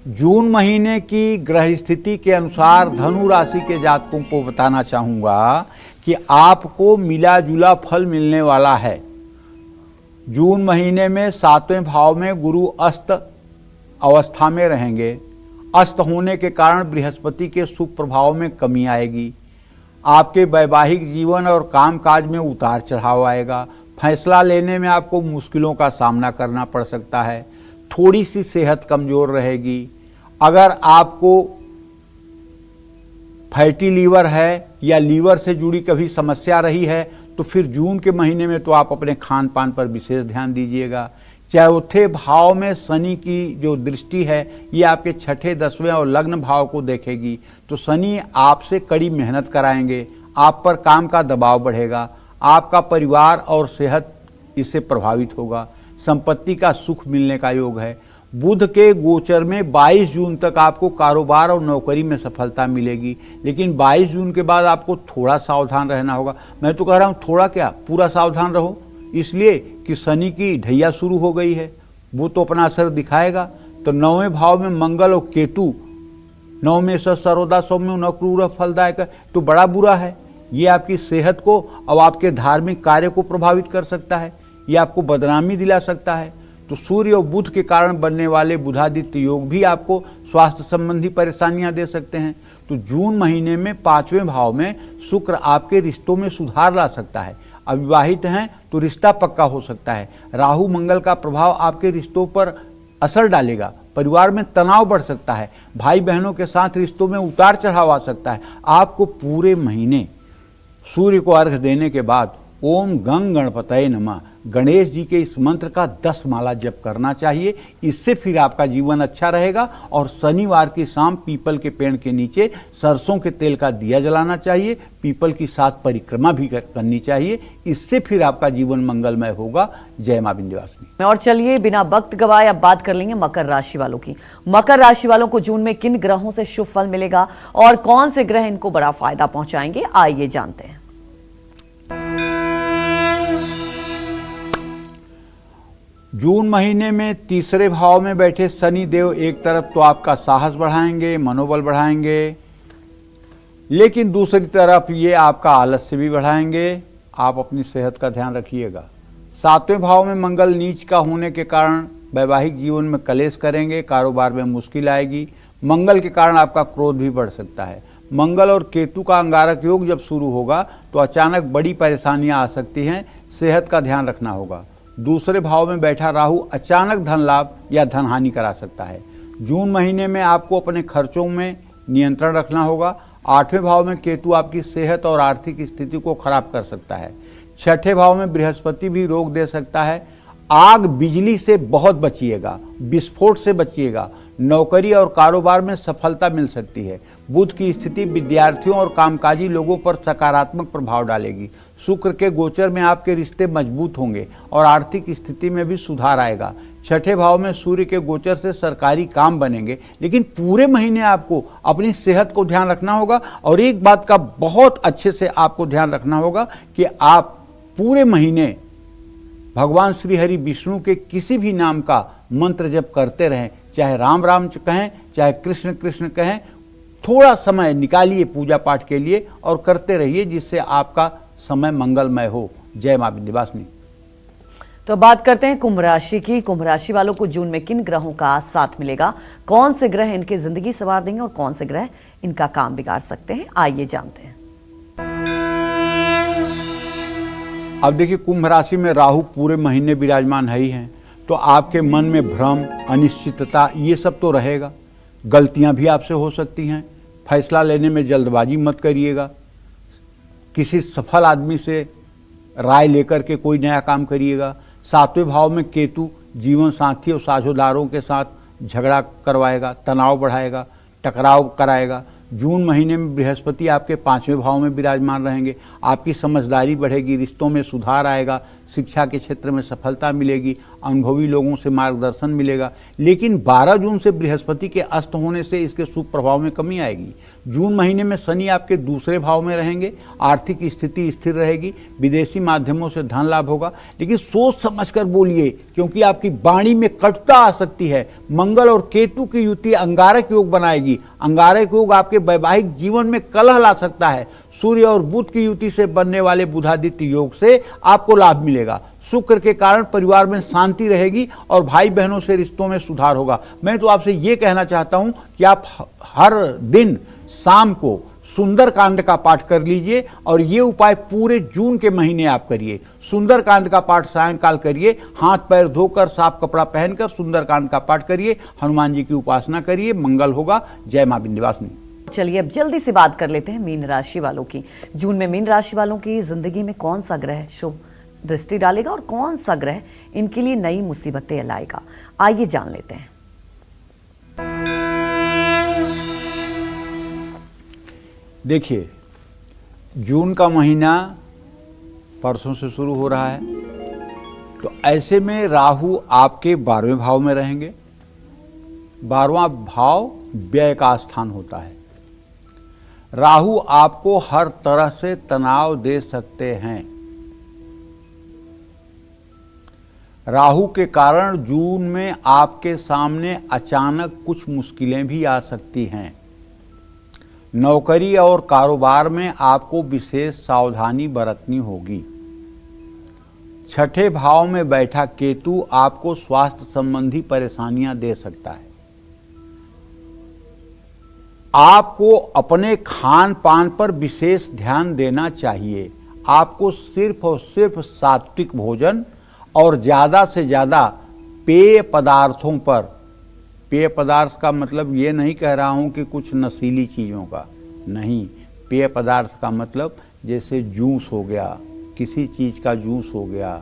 जून महीने की ग्रह स्थिति के अनुसार धनु राशि के जातकों को बताना चाहूंगा कि आपको मिला जुला फल मिलने वाला है। जून महीने में 7वें भाव में गुरु अस्त अवस्था में रहेंगे। अस्त होने के कारण बृहस्पति के शुभ प्रभाव में कमी आएगी। आपके वैवाहिक जीवन और कामकाज में उतार चढ़ाव आएगा। फैसला लेने में आपको मुश्किलों का सामना करना पड़ सकता है। थोड़ी सी सेहत कमजोर रहेगी। अगर आपको फैटी लीवर है या लीवर से जुड़ी कभी समस्या रही है तो फिर जून के महीने में तो आप अपने खान पान पर विशेष ध्यान दीजिएगा। चौथे भाव में शनि की जो दृष्टि है ये आपके छठे, 10वें और लग्न भाव को देखेगी, तो शनि आपसे कड़ी मेहनत कराएंगे। आप पर काम का दबाव बढ़ेगा। आपका परिवार और सेहत इससे प्रभावित होगा। संपत्ति का सुख मिलने का योग है। बुध के गोचर में 22 जून तक आपको कारोबार और नौकरी में सफलता मिलेगी, लेकिन 22 जून के बाद आपको थोड़ा सावधान रहना होगा। मैं तो कह रहा हूँ थोड़ा क्या, पूरा सावधान रहो, इसलिए कि शनि की ढैया शुरू हो गई है, वो तो अपना असर दिखाएगा। तो 9वें भाव में मंगल और केतु, 9 में सर्वदा सौम्य न क्रूर फलदायक, तो बड़ा बुरा है। ये आपकी सेहत को और आपके धार्मिक कार्य को प्रभावित कर सकता है। ये आपको बदनामी दिला सकता है। तो सूर्य और बुध के कारण बनने वाले बुधादित्य योग भी आपको स्वास्थ्य संबंधी परेशानियां दे सकते हैं। तो जून महीने में 5वें भाव में शुक्र आपके रिश्तों में सुधार ला सकता है। अविवाहित हैं तो रिश्ता पक्का हो सकता है। राहु मंगल का प्रभाव आपके रिश्तों पर असर डालेगा। परिवार में तनाव बढ़ सकता है। भाई बहनों के साथ रिश्तों में उतार चढ़ाव आ सकता है। आपको पूरे महीने सूर्य को अर्घ्य देने के बाद ओम गंग गणपतये नमः गणेश जी के इस मंत्र का 10 माला जप करना चाहिए। इससे फिर आपका जीवन अच्छा रहेगा। और शनिवार की शाम पीपल के पेड़ के नीचे सरसों के तेल का दिया जलाना चाहिए। पीपल की 7 परिक्रमा भी करनी चाहिए। इससे फिर आपका जीवन मंगलमय होगा। जय मां विंध्यवासिनी। और चलिए बिना वक्त गवाए अब बात कर लेंगे मकर राशि वालों की। मकर राशि वालों को जून में किन ग्रहों से शुभ फल मिलेगा और कौन से ग्रह इनको बड़ा फायदा पहुंचाएंगे, आइए जानते हैं। जून महीने में 3रे भाव में बैठे शनि देव एक तरफ तो आपका साहस बढ़ाएंगे, मनोबल बढ़ाएंगे, लेकिन दूसरी तरफ ये आपका आलस्य भी बढ़ाएंगे। आप अपनी सेहत का ध्यान रखिएगा। 7वें भाव में मंगल नीच का होने के कारण वैवाहिक जीवन में कलेश करेंगे। कारोबार में मुश्किल आएगी। मंगल के कारण आपका क्रोध भी बढ़ सकता है। मंगल और केतु का अंगारक योग जब शुरू होगा तो अचानक बड़ी परेशानियां आ सकती हैं। सेहत का ध्यान रखना होगा। दूसरे भाव में बैठा राहु अचानक धन लाभ या धन हानि करा सकता है। जून महीने में आपको अपने खर्चों में नियंत्रण रखना होगा। 8वें भाव में केतु आपकी सेहत और आर्थिक स्थिति को खराब कर सकता है। 6ठे भाव में बृहस्पति भी रोक दे सकता है। आग बिजली से बहुत बचिएगा, विस्फोट से बचिएगा। नौकरी और कारोबार में सफलता मिल सकती है। बुध की स्थिति विद्यार्थियों और कामकाजी लोगों पर सकारात्मक प्रभाव डालेगी। शुक्र के गोचर में आपके रिश्ते मजबूत होंगे और आर्थिक स्थिति में भी सुधार आएगा। 6ठे भाव में सूर्य के गोचर से सरकारी काम बनेंगे, लेकिन पूरे महीने आपको अपनी सेहत को ध्यान रखना होगा। और एक बात का बहुत अच्छे से आपको ध्यान रखना होगा कि आप पूरे महीने भगवान श्री हरि विष्णु के किसी भी नाम का मंत्र जप करते रहें। चाहे राम राम कहें, चाहे कृष्ण कृष्ण कहें, थोड़ा समय निकालिए पूजा पाठ के लिए और करते रहिए, जिससे आपका समय मंगलमय हो। जय मां विंध्यवासिनी। तो बात करते हैं कुंभ राशि की। कुंभ राशि वालों को जून में किन ग्रहों का साथ मिलेगा, कौन से ग्रह इनकी जिंदगी संवार देंगे और कौन से ग्रह इनका काम बिगाड़ सकते हैं, आइए जानते हैं। अब देखिए, कुंभ राशि में राहु पूरे महीने विराजमान है ही हैं, तो आपके मन में भ्रम, अनिश्चितता ये सब तो रहेगा। गलतियां भी आपसे हो सकती हैं। फैसला लेने में जल्दबाजी मत करिएगा। किसी सफल आदमी से राय लेकर के कोई नया काम करिएगा। 7वें भाव में केतु जीवन साथी और साझेदारों के साथ झगड़ा करवाएगा, तनाव बढ़ाएगा, टकराव कराएगा। जून महीने में बृहस्पति आपके 5वें भाव में विराजमान रहेंगे। आपकी समझदारी बढ़ेगी, रिश्तों में सुधार आएगा, शिक्षा के क्षेत्र में सफलता मिलेगी, अनुभवी लोगों से मार्गदर्शन मिलेगा। लेकिन 12 जून से बृहस्पति के अस्त होने से इसके शुभ प्रभाव में कमी आएगी। जून महीने में शनि आपके 2रे भाव में रहेंगे, आर्थिक स्थिति स्थिर रहेगी, विदेशी माध्यमों से धन लाभ होगा। लेकिन सोच समझकर बोलिए, क्योंकि आपकी वाणी में कटुता आ सकती है। मंगल और केतु की युति अंगारक योग बनाएगी। अंगारक योग आपके वैवाहिक जीवन में कलह ला सकता है। सूर्य और बुध की युति से बनने वाले बुधादित्य योग से आपको लाभ मिलेगा। शुक्र के कारण परिवार में शांति रहेगी और भाई बहनों से रिश्तों में सुधार होगा। मैं तो आपसे ये कहना चाहता हूं कि आप हर दिन शाम को सुंदरकांड का पाठ कर लीजिए और ये उपाय पूरे जून के महीने आप करिए। सुंदरकांड का पाठ सायंकाल करिए, हाथ पैर धोकर साफ कपड़ा पहनकर सुंदरकांड का पाठ करिए, हनुमान जी की उपासना करिए, मंगल होगा। जय मां विंध्यवासिनी। चलिए अब जल्दी से बात कर लेते हैं मीन राशि वालों की। जून में मीन राशि वालों की जिंदगी में कौन सा ग्रह शुभ दृष्टि डालेगा और कौन सा ग्रह इनके लिए नई मुसीबतें लाएगा, आइए जान लेते हैं। देखिए, जून का महीना परसों से शुरू हो रहा है, तो ऐसे में राहु आपके 12वें भाव में रहेंगे। 12वां भाव व्यय का स्थान होता है। राहु आपको हर तरह से तनाव दे सकते हैं। राहु के कारण जून में आपके सामने अचानक कुछ मुश्किलें भी आ सकती हैं। नौकरी और कारोबार में आपको विशेष सावधानी बरतनी होगी। 6ठे भाव में बैठा केतु आपको स्वास्थ्य संबंधी परेशानियां दे सकता है। आपको अपने खान पान पर विशेष ध्यान देना चाहिए। आपको सिर्फ और सिर्फ सात्विक भोजन और ज़्यादा से ज़्यादा पेय पदार्थों पर, पेय पदार्थ का मतलब ये नहीं कह रहा हूँ कि कुछ नशीली चीज़ों का नहीं, पेय पदार्थ का मतलब जैसे जूस हो गया, किसी चीज़ का जूस हो गया,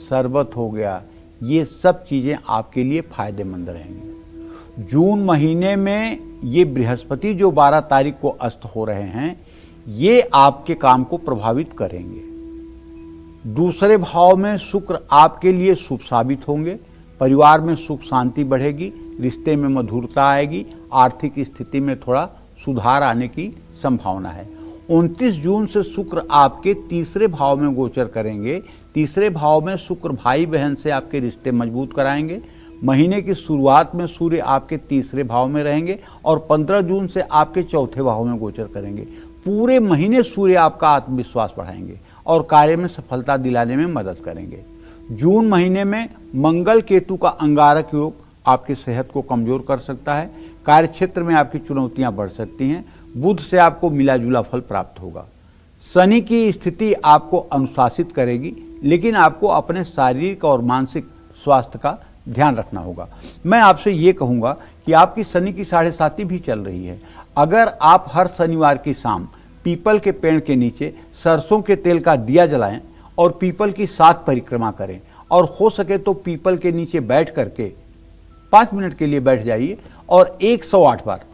शरबत हो गया, ये सब चीज़ें आपके लिए फ़ायदेमंद रहेंगी। जून महीने में ये बृहस्पति जो 12 तारीख को अस्त हो रहे हैं, ये आपके काम को प्रभावित करेंगे। 2रे भाव में शुक्र आपके लिए शुभ साबित होंगे। परिवार में सुख शांति बढ़ेगी, रिश्ते में मधुरता आएगी, आर्थिक स्थिति में थोड़ा सुधार आने की संभावना है। 29 जून से शुक्र आपके 3रे भाव में गोचर करेंगे। 3रे भाव में शुक्र भाई बहन से आपके रिश्ते मजबूत कराएंगे। महीने की शुरुआत में सूर्य आपके 3रे भाव में रहेंगे और 15 जून से आपके 4थे भाव में गोचर करेंगे। पूरे महीने सूर्य आपका आत्मविश्वास बढ़ाएंगे और कार्य में सफलता दिलाने में मदद करेंगे। जून महीने में मंगल केतु का अंगारक योग आपकी सेहत को कमजोर कर सकता है। कार्य क्षेत्र में आपकी चुनौतियां बढ़ सकती हैं। बुध से आपको मिला जुला फल प्राप्त होगा। शनि की स्थिति आपको अनुशासित करेगी, लेकिन आपको अपने शारीरिक और मानसिक स्वास्थ्य का ध्यान रखना होगा। मैं आपसे ये कहूँगा कि आपकी शनि की 7.5 भी चल रही है। अगर आप हर शनिवार की शाम पीपल के पेड़ के नीचे सरसों के तेल का दिया जलाएं और पीपल की 7 परिक्रमा करें और हो सके तो पीपल के नीचे बैठ करके 5 मिनट के लिए बैठ जाइए और 108 बार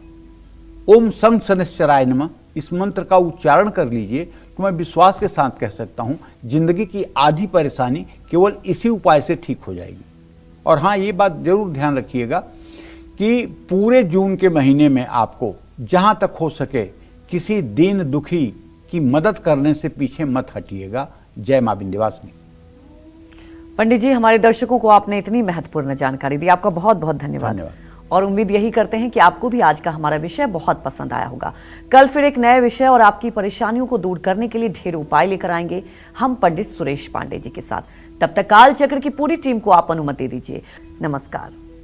ओम सं शनैश्चराय नमः इस मंत्र का उच्चारण कर लीजिए, तो मैं विश्वास के साथ कह सकता हूँ जिंदगी की आधी परेशानी केवल इसी उपाय से ठीक हो जाएगी। और हाँ, ये बात जरूर ध्यान रखिएगा कि पूरे जून के महीने में आपको जहाँ तक हो सके किसी दीन दुखी की मदद करने से पीछे मत हटिएगा। जय मां विंध्यवासिनी। पंडित जी, हमारे दर्शकों को आपने इतनी महत्वपूर्ण जानकारी दी, आपका बहुत बहुत धन्यवाद। और उम्मीद यही करते हैं कि आपको भी आज का हमारा विषय बहुत पसंद आया होगा। कल फिर एक नए विषय और आपकी परेशानियों को दूर करने के लिए ढेर उपाय लेकर आएंगे हम पंडित सुरेश पांडे जी के साथ। तब तक काल चक्र की पूरी टीम को आप अनुमति दीजिए। नमस्कार।